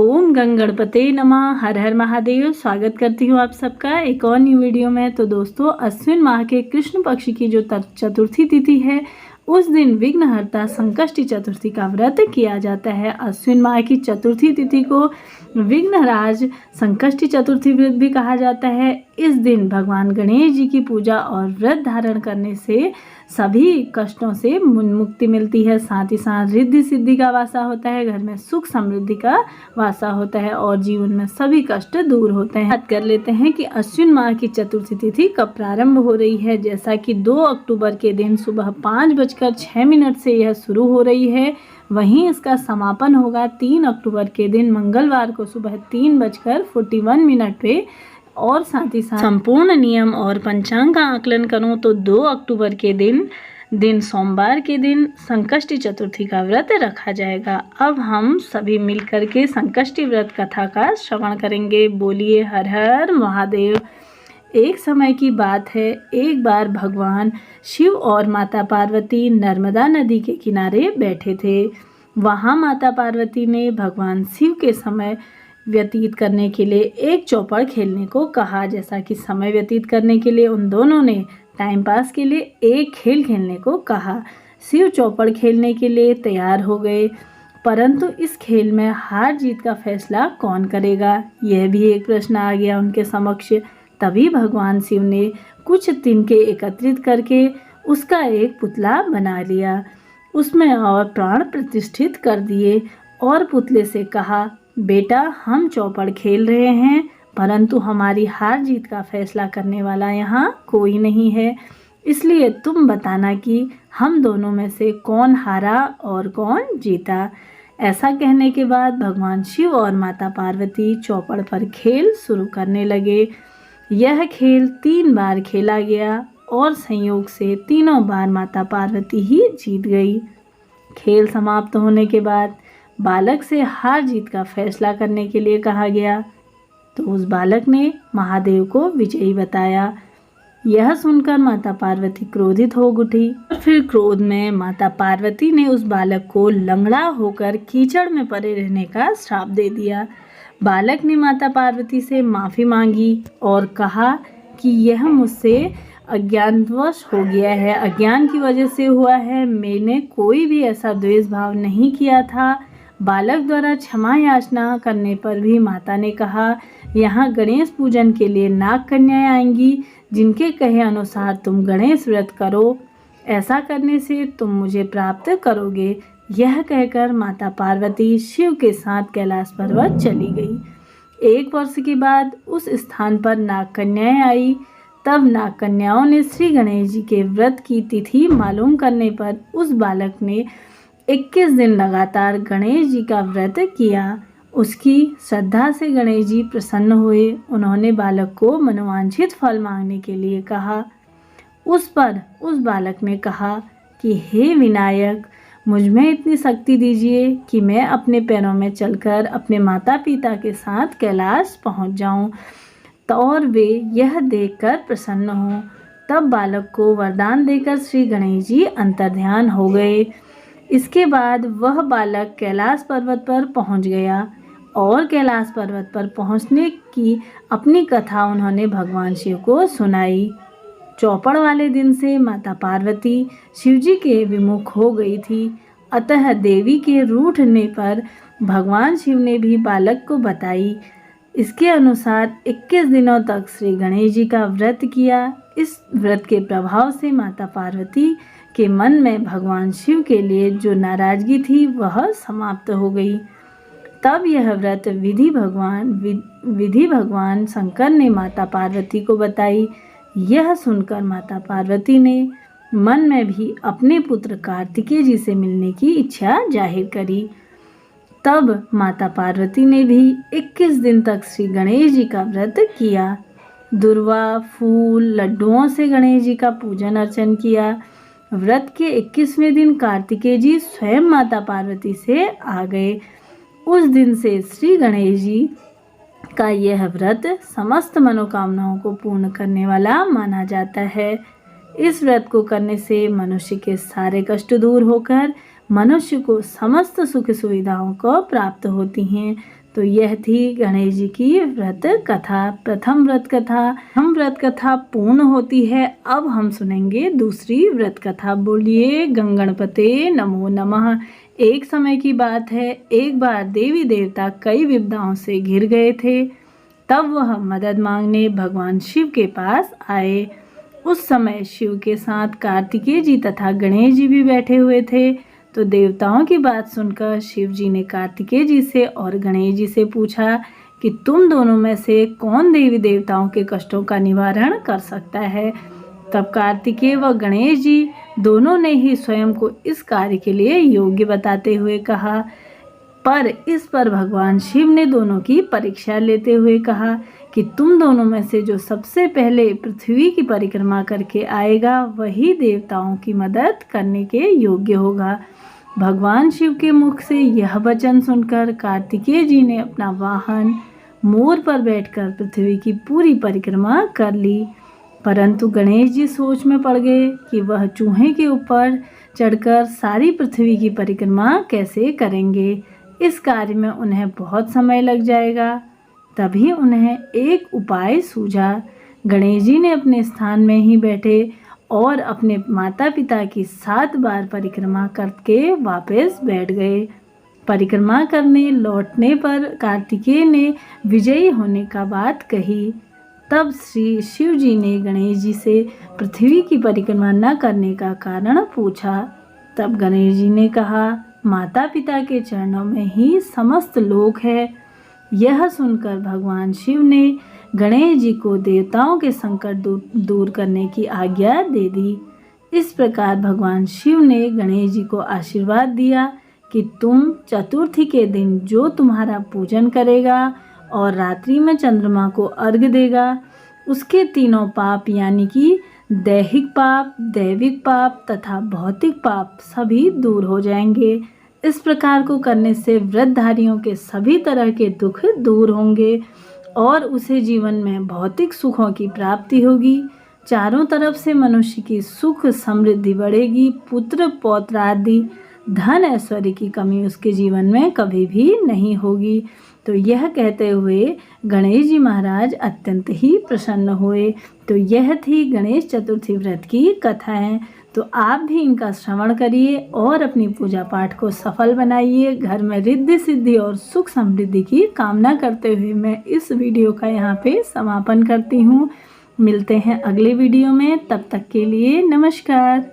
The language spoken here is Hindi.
ओम गंगणपते नमः। हर हर महादेव। स्वागत करती हूँ आप सबका एक और न्यू वीडियो में। तो दोस्तों, अश्विन माह के कृष्ण पक्ष की जो चतुर्थी तिथि है, उस दिन विघ्नहर्ता संकष्टी चतुर्थी का व्रत किया जाता है। अश्विन माह की चतुर्थी तिथि को विघ्नराज संकष्टी चतुर्थी व्रत भी कहा जाता है। इस दिन भगवान गणेश जी की पूजा और व्रत धारण करने से सभी कष्टों से मुक्ति मिलती है। साथ ही साथ रिद्धि सिद्धि का वासा होता है, घर में सुख समृद्धि का वासा होता है और जीवन में सभी कष्ट दूर होते हैं। बात कर लेते हैं कि अश्विन माह की चतुर्थी तिथि कब प्रारंभ हो रही है। जैसा कि 2 अक्टूबर के दिन सुबह 5:06 से यह शुरू हो रही है। वहीं इसका समापन होगा 3 अक्टूबर के दिन मंगलवार को सुबह 3:41 पे। और साथ ही साथ संपूर्ण नियम और पंचांग का आकलन करूं तो 2 अक्टूबर के दिन सोमवार के दिन संकष्टी चतुर्थी का व्रत रखा जाएगा। अब हम सभी मिलकर के संकष्टी व्रत कथा का श्रवण करेंगे। बोलिए हर हर महादेव। एक समय की बात है, एक बार भगवान शिव और माता पार्वती नर्मदा नदी के किनारे बैठे थे। वहाँ माता पार्वती ने भगवान शिव के समय व्यतीत करने के लिए एक चौपड़ खेलने को कहा। जैसा कि समय व्यतीत करने के लिए उन दोनों ने टाइम पास के लिए एक खेल खेलने को कहा। शिव चौपड़ खेलने के लिए तैयार हो गए, परंतु इस खेल में हार जीत का फैसला कौन करेगा, यह भी एक प्रश्न आ गया उनके समक्ष। तभी भगवान शिव ने कुछ तिनके एकत्रित करके उसका एक पुतला बना लिया, उसमें और प्राण प्रतिष्ठित कर दिए और पुतले से कहा, बेटा, हम चौपड़ खेल रहे हैं, परंतु हमारी हार जीत का फैसला करने वाला यहाँ कोई नहीं है, इसलिए तुम बताना कि हम दोनों में से कौन हारा और कौन जीता। ऐसा कहने के बाद भगवान शिव और माता पार्वती चौपड़ पर खेल शुरू करने लगे। यह खेल 3 बार खेला गया और संयोग से तीनों बार माता पार्वती ही जीत गई। खेल समाप्त होने के बाद बालक से हार जीत का फैसला करने के लिए कहा गया, तो उस बालक ने महादेव को विजयी बताया। यह सुनकर माता पार्वती क्रोधित हो उठी और फिर क्रोध में माता पार्वती ने उस बालक को लंगड़ा होकर कीचड़ में पड़े रहने का श्राप दे दिया। बालक ने माता पार्वती से माफ़ी मांगी और कहा कि यह मुझसे अज्ञानवश हो गया है, अज्ञान की वजह से हुआ है, मैंने कोई भी ऐसा द्वेष भाव नहीं किया था। बालक द्वारा क्षमा याचना करने पर भी माता ने कहा, यहाँ गणेश पूजन के लिए नाग कन्याएं आएंगी, जिनके कहे अनुसार तुम गणेश व्रत करो, ऐसा करने से तुम मुझे प्राप्त करोगे। यह कहकर माता पार्वती शिव के साथ कैलाश पर्वत चली गई। 1 वर्ष के बाद उस स्थान पर नाग कन्याएं आई। तब नाग कन्याओं ने श्री गणेश जी के व्रत की तिथि मालूम करने पर उस बालक ने 21 दिन लगातार गणेश जी का व्रत किया। उसकी श्रद्धा से गणेश जी प्रसन्न हुए। उन्होंने बालक को मनोवांछित फल मांगने के लिए कहा। उस पर उस बालक ने कहा कि हे विनायक, मुझ में इतनी शक्ति दीजिए कि मैं अपने पैरों में चलकर अपने माता पिता के साथ कैलाश पहुंच जाऊं, तो और वे यह देखकर प्रसन्न हों। तब बालक को वरदान देकर श्री गणेश जी अंतर्ध्यान हो गए। इसके बाद वह बालक कैलाश पर्वत पर पहुंच गया और कैलाश पर्वत पर पहुंचने की अपनी कथा उन्होंने भगवान शिव को सुनाई। चौपड़ वाले दिन से माता पार्वती शिवजी के विमुख हो गई थी, अतः देवी के रूठने पर भगवान शिव ने भी बालक को बताई। इसके अनुसार 21 दिनों तक श्री गणेश जी का व्रत किया। इस व्रत के प्रभाव से माता पार्वती के मन में भगवान शिव के लिए जो नाराजगी थी वह समाप्त हो गई। तब यह व्रत विधि भगवान शंकर ने माता पार्वती को बताई। यह सुनकर माता पार्वती ने मन में भी अपने पुत्र कार्तिकेय जी से मिलने की इच्छा जाहिर करी। तब माता पार्वती ने भी 21 दिन तक श्री गणेश जी का व्रत किया। दुर्वा, फूल, लड्डुओं से गणेश जी का पूजन अर्चन किया। व्रत के 21वें दिन कार्तिकेय जी स्वयं माता पार्वती से आ गए। उस दिन से श्री गणेश जी का यह व्रत समस्त मनोकामनाओं को पूर्ण करने वाला माना जाता है। इस व्रत को करने से मनुष्य के सारे कष्ट दूर होकर मनुष्य को समस्त सुख सुविधाओं को प्राप्त होती हैं। तो यह थी गणेश जी की व्रत कथा, प्रथम व्रत कथा। हम व्रत कथा पूर्ण होती है। अब हम सुनेंगे दूसरी व्रत कथा। बोलिए गंगणपते नमो नमः। एक समय की बात है, एक बार देवी देवता कई विपदाओं से घिर गए थे। तब वह मदद मांगने भगवान शिव के पास आए। उस समय शिव के साथ कार्तिकेय जी तथा गणेश जी भी बैठे हुए थे। तो देवताओं की बात सुनकर शिव जी ने कार्तिकेय जी से और गणेश जी से पूछा कि तुम दोनों में से कौन देवी देवताओं के कष्टों का निवारण कर सकता है। तब कार्तिकेय व गणेश जी दोनों ने ही स्वयं को इस कार्य के लिए योग्य बताते हुए कहा। पर इस पर भगवान शिव ने दोनों की परीक्षा लेते हुए कहा कि तुम दोनों में से जो सबसे पहले पृथ्वी की परिक्रमा करके आएगा वही देवताओं की मदद करने के योग्य होगा। भगवान शिव के मुख से यह वचन सुनकर कार्तिकेय जी ने अपना वाहन मोर पर बैठकर पृथ्वी की पूरी परिक्रमा कर ली। परंतु गणेश जी सोच में पड़ गए कि वह चूहे के ऊपर चढ़कर सारी पृथ्वी की परिक्रमा कैसे करेंगे। इस कार्य में उन्हें बहुत समय लग जाएगा। तभी उन्हें एक उपाय सूझा। गणेश जी ने अपने स्थान में ही बैठे और अपने माता पिता की 7 बार परिक्रमा करके वापस बैठ गए। परिक्रमा करने लौटने पर कार्तिकेय ने विजयी होने का बात कही। तब श्री शिव जी ने गणेश जी से पृथ्वी की परिक्रमा न करने का कारण पूछा। तब गणेश जी ने कहा, माता पिता के चरणों में ही समस्त लोक है। यह सुनकर भगवान शिव ने गणेश जी को देवताओं के संकट दूर करने की आज्ञा दे दी। इस प्रकार भगवान शिव ने गणेश जी को आशीर्वाद दिया कि तुम चतुर्थी के दिन जो तुम्हारा पूजन करेगा और रात्रि में चंद्रमा को अर्घ्य देगा, उसके तीनों पाप यानी कि दैहिक पाप, दैविक पाप तथा भौतिक पाप सभी दूर हो जाएंगे। इस प्रकार को करने से व्रतधारियों के सभी तरह के दुख दूर होंगे और उसे जीवन में भौतिक सुखों की प्राप्ति होगी। चारों तरफ से मनुष्य की सुख समृद्धि बढ़ेगी। पुत्र पौत्र आदि धन ऐश्वर्य की कमी उसके जीवन में कभी भी नहीं होगी। तो यह कहते हुए गणेश जी महाराज अत्यंत ही प्रसन्न हुए। तो यह थी गणेश चतुर्थी व्रत की कथाएं। तो आप भी इनका श्रवण करिए और अपनी पूजा पाठ को सफल बनाइए। घर में रिद्धि सिद्धि और सुख समृद्धि की कामना करते हुए मैं इस वीडियो का यहाँ पे समापन करती हूँ। मिलते हैं अगले वीडियो में, तब तक के लिए नमस्कार।